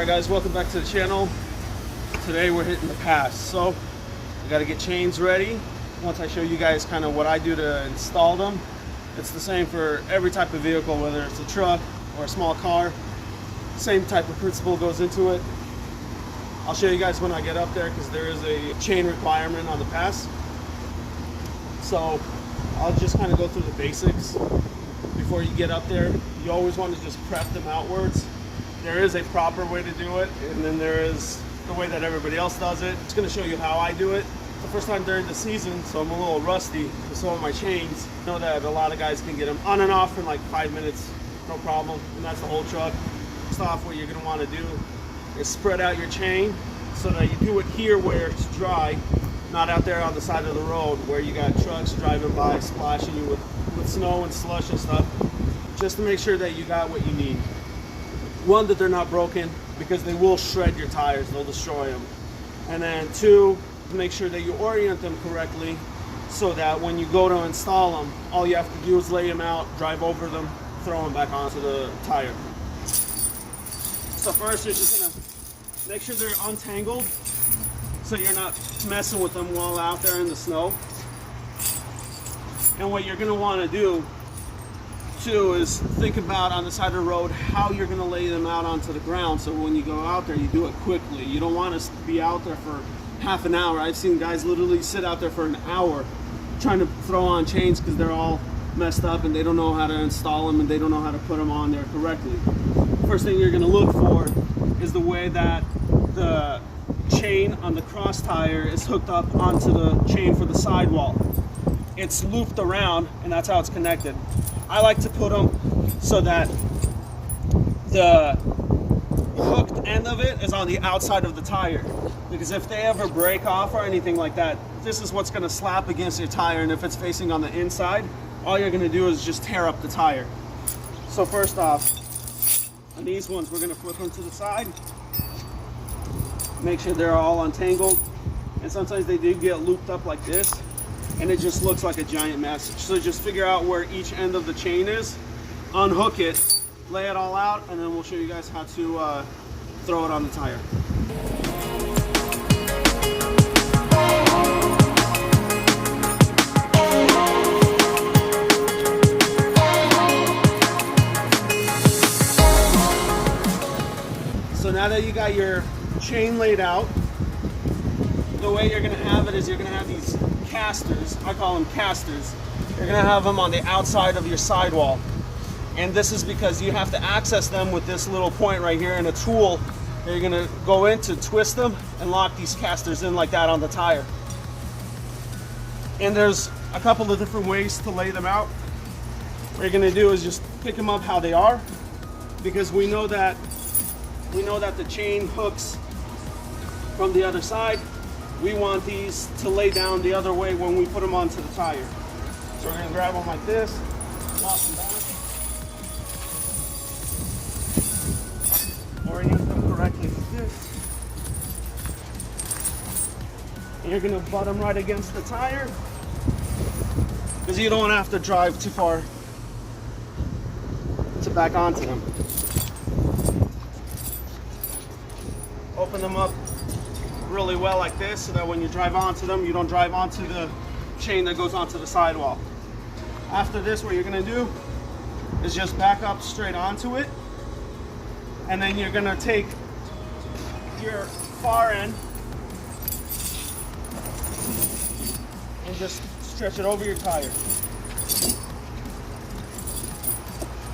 Alright guys, welcome back to the channel. Today we're hitting the pass. So we got to get chains ready. Once I show you guys kind of what I do to install them, it's the same for every type of vehicle, whether it's a truck or a small car. Same type of principle goes into it. I'll show you guys when I get up there because there is a chain requirement on the pass. So I'll just kind of go through the basics before you get up there. You always want to just prep them outwards. There is a proper way to do it, and then there is the way that everybody else does it. It's going to show you how I do it. It's the first time during the season, so I'm a little rusty with some of my chains. I know that a lot of guys can get them on and off in like 5 minutes, no problem, and that's the whole truck. First off, what you're going to want to do is spread out your chain so that you do it here where it's dry, not out there on the side of the road where you got trucks driving by splashing you with snow and slush and stuff, just to make sure that you got what you need. One, that they're not broken, because they will shred your tires, they'll destroy them. And then two, to make sure that you orient them correctly so that when you go to install them, all you have to do is lay them out, drive over them, throw them back onto the tire. So first, you're just gonna make sure they're untangled so you're not messing with them while out there in the snow. And what you're gonna wanna do too is think about on the side of the road how you're going to lay them out onto the ground, so when you go out there you do it quickly. You don't want to be out there for half an hour. I've seen guys literally sit out there for an hour trying to throw on chains because they're all messed up and they don't know how to install them and they don't know how to put them on there correctly. First thing you're going to look for is the way that the chain on the cross tire is hooked up onto the chain for the sidewall. It's looped around and that's how it's connected. I like to put them so that the hooked end of it is on the outside of the tire, because if they ever break off or anything like that, this is what's going to slap against your tire, and if it's facing on the inside, all you're going to do is just tear up the tire. So first off, on these ones we're going to flip them to the side, make sure they're all untangled, and sometimes they do get looped up like this and it just looks like a giant mess. So just figure out where each end of the chain is, unhook it, lay it all out, and then we'll show you guys how to throw it on the tire. So now that you got your chain laid out, the way you're gonna have it is you're gonna have these casters. I call them casters. You're gonna have them on the outside of your sidewall. And this is because you have to access them with this little point right here and a tool that you're gonna go in to twist them and lock these casters in like that on the tire. And there's a couple of different ways to lay them out. What you're gonna do is just pick them up how they are, because we know that the chain hooks from the other side. We want these to lay down the other way when we put them onto the tire. So we're gonna grab them like this, lock them back, orient them correctly like this. And you're gonna butt them right against the tire, because you don't have to drive too far to back onto them. Open them up really well like this so that when you drive onto them, you don't drive onto the chain that goes onto the sidewall. After this, what you're gonna do is just back up straight onto it, and then you're gonna take your far end and just stretch it over your tire.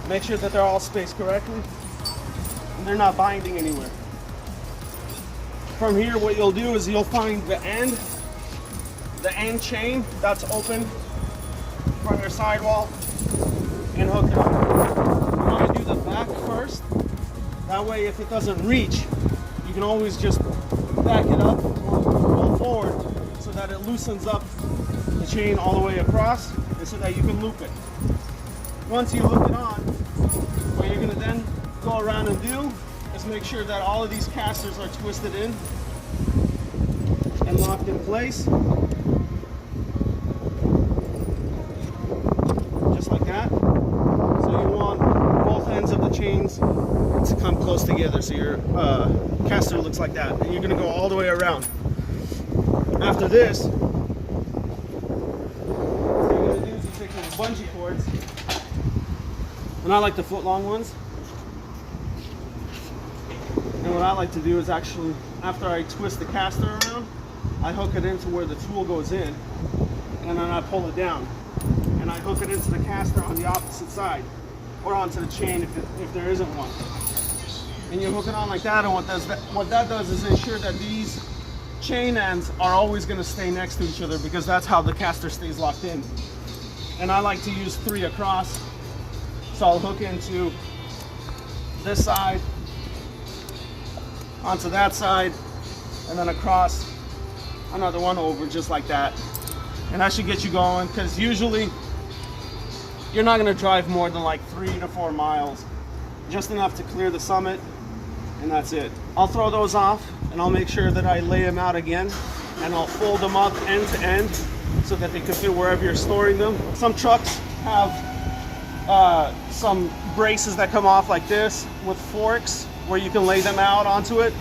Make sure that they're all spaced correctly and they're not binding anywhere. From here, what you'll do is you'll find the end chain that's open from your sidewall and hook it up. You want to do the back first. That way, if it doesn't reach, you can always just back it up or roll forward so that it loosens up the chain all the way across and so that you can loop it. Once you hook it on, what you're going to then go around and do is make sure that all of these casters are twisted in and locked in place, just like that. So you want both ends of the chains to come close together, so your caster looks like that, and you're going to go all the way around. After this, what you're going to do is you take those bungee cords, and I like the foot long ones. And what I like to do is actually, after I twist the caster around, I hook it into where the tool goes in, and then I pull it down. And I hook it into the caster on the opposite side, or onto the chain if there isn't one. And you hook it on like that, and what that does is ensure that these chain ends are always going to stay next to each other, because that's how the caster stays locked in. And I like to use 3 across, so I'll hook into this side, onto that side, and then across another one over, just like that. And that should get you going, because usually you're not going to drive more than like 3 to 4 miles, just enough to clear the summit, and that's it. I'll throw those off, and I'll make sure that I lay them out again, and I'll fold them up end to end so that they can fit wherever you're storing them. Some trucks have some braces that come off like this with forks where you can lay them out onto it.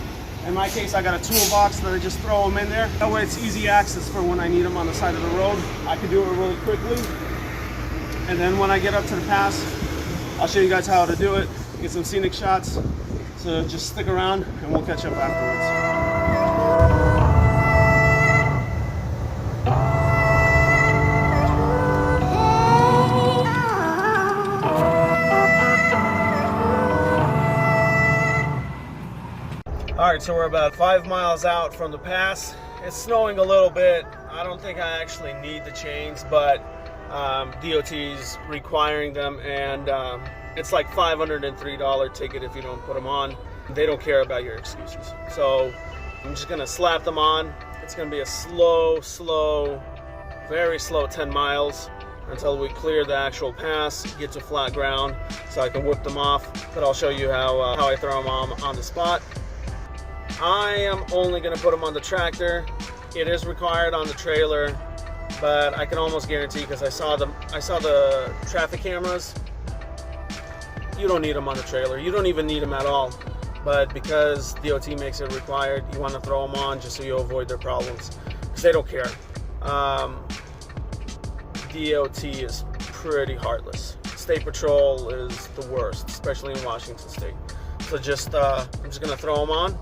In my case, I got a toolbox that I just throw them in there. That way it's easy access for when I need them on the side of the road. I can do it really quickly. And then when I get up to the pass, I'll show you guys how to do it, get some scenic shots. So just stick around and we'll catch up afterwards. Alright, so we're about 5 miles out from the pass. It's snowing a little bit. I don't think I actually need the chains, but DOT is requiring them, and it's like $503 ticket if you don't put them on. They don't care about your excuses. So I'm just gonna slap them on. It's gonna be a slow, very slow 10 miles until we clear the actual pass, get to flat ground, so I can whip them off. But I'll show you how I throw them on the spot. I am only going to put them on the tractor. It is required on the trailer, but I can almost guarantee, because I saw the traffic cameras, you don't need them on the trailer. You don't even need them at all. But because DOT makes it required, you want to throw them on just so you avoid their problems, because they don't care. DOT is pretty heartless. State Patrol is the worst, especially in Washington State. So I'm just going to throw them on.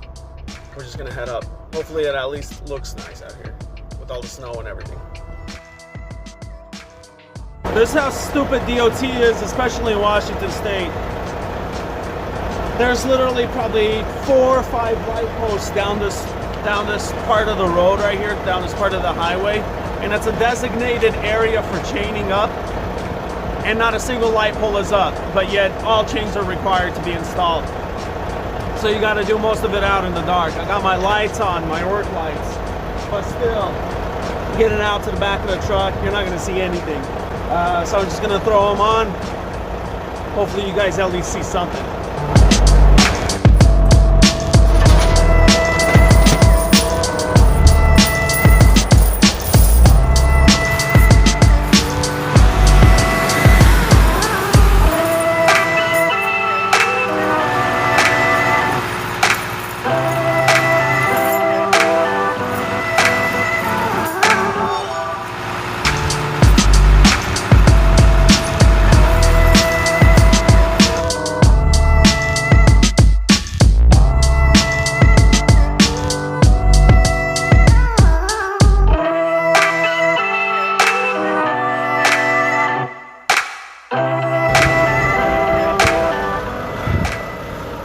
We're just gonna head up. hopefully it at least looks nice out here with all the snow and everything. This is how stupid DOT is, especially in Washington State. There's literally probably 4 or 5 light posts down this part of the road right here, down this part of the highway, and it's a designated area for chaining up, and not a single light pole is up, but yet all chains are required to be installed. So you got to do most of it out in the dark. I got my lights on, my work lights, but still, getting out to the back of the truck, you're not going to see anything. So I'm just going to throw them on. Hopefully you guys at least see something.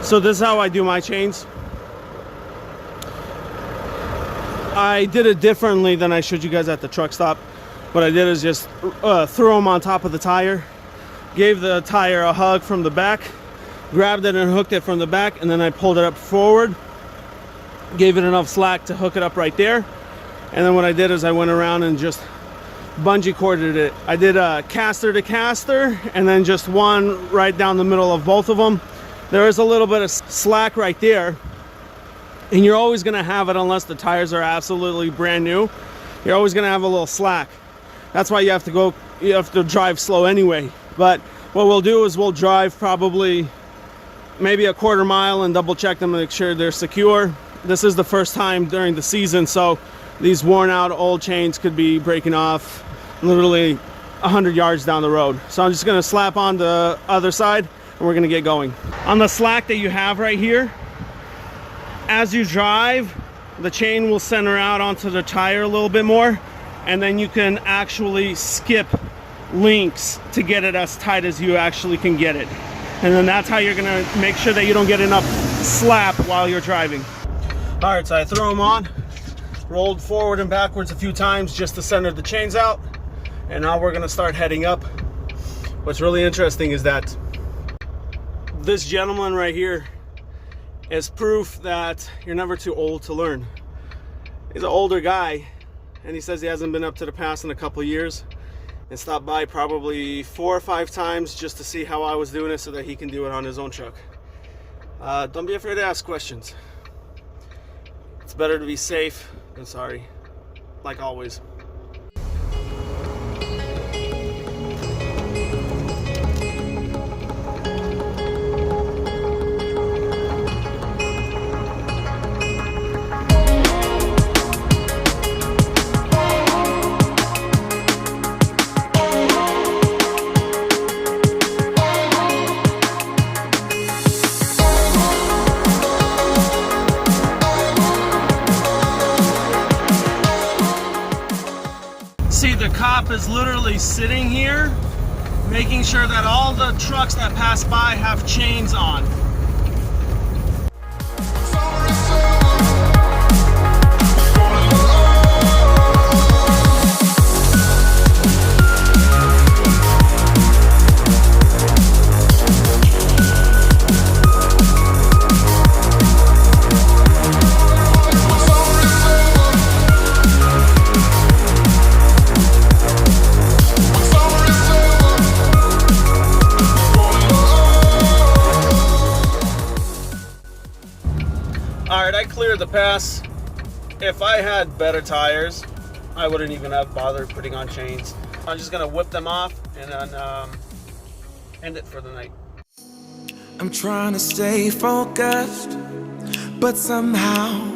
So this is how I do my chains. I did it differently than I showed you guys at the truck stop. What I did is just throw them on top of the tire, gave the tire a hug from the back, grabbed it and hooked it from the back, and then I pulled it up forward, gave it enough slack to hook it up right there. And then what I did is I went around and just bungee corded it. I did a caster to caster, and then just one right down the middle of both of them. There is a little bit of slack right there, and you're always going to have it unless the tires are absolutely brand new. You're always going to have a little slack. That's why you have to drive slow anyway. But what we'll do is we'll drive probably maybe a quarter mile and double check them to make sure they're secure. This is the first time during the season, so these worn out old chains could be breaking off literally 100 yards down the road. So I'm just going to slap on the other side, and we're gonna get going. On the slack that you have right here, as you drive, the chain will center out onto the tire a little bit more, and then you can actually skip links to get it as tight as you actually can get it. And then that's how you're gonna make sure that you don't get enough slap while you're driving. All right, so I throw them on, rolled forward and backwards a few times just to center the chains out, and now we're gonna start heading up. What's really interesting is that this gentleman right here is proof that you're never too old to learn. He's an older guy, and he says he hasn't been up to the pass in a couple years, and stopped by probably 4 or 5 times just to see how I was doing it so that he can do it on his own truck. Don't be afraid to ask questions. It's better to be safe than sorry, like always. Cop is literally sitting here making sure that all the trucks that pass by have chains on. Cleared the pass. If I had better tires, I wouldn't even have bothered putting on chains. I'm just gonna whip them off and then end it for the night. I'm trying to stay focused, but somehow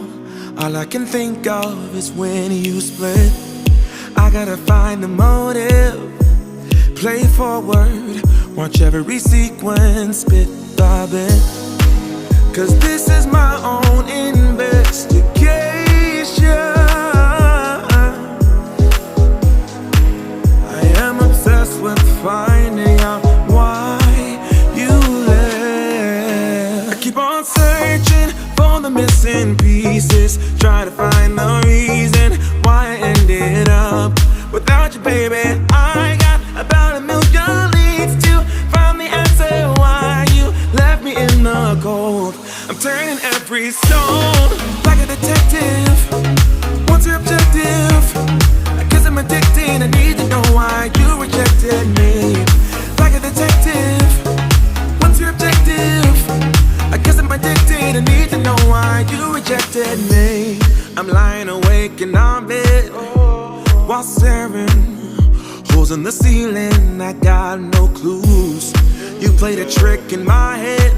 all I can think of is when you split. I gotta find the motive, play forward, watch every sequence bit by bit. Cause this is my own investigation. while staring. Holes in the ceiling, I got no clues. You played a trick in my head.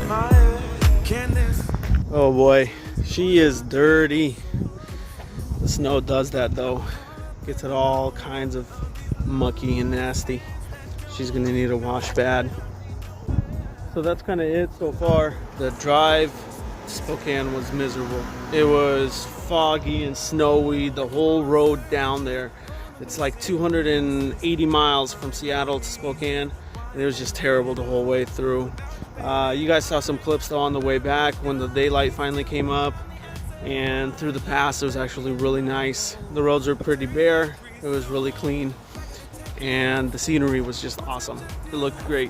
Can this... Oh boy, she is dirty. The snow does that though. Gets it all kinds of mucky and nasty. She's gonna need a wash bad. So that's kind of it so far. The drive to Spokane was miserable. It was foggy and snowy, the whole road down there. It's like 280 miles from Seattle to Spokane, and it was just terrible the whole way through. You guys saw some clips though on the way back when the daylight finally came up, and through the pass it was actually really nice. The roads were pretty bare, it was really clean, and the scenery was just awesome. It looked great.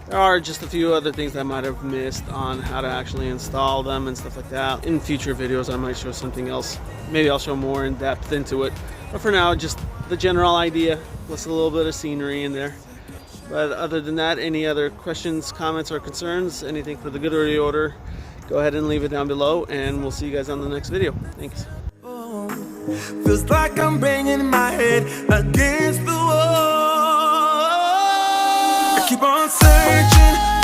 There are just a few other things I might have missed on how to actually install them and stuff like that. In future videos I might show something else. Maybe I'll show more in depth into it. But for now, just the general idea, plus a little bit of scenery in there. But other than that, any other questions, comments, or concerns, anything for the good or the order, go ahead and leave it down below, and we'll see you guys on the next video. Thanks. Feels like I'm banging my head against the wall. I keep on searching.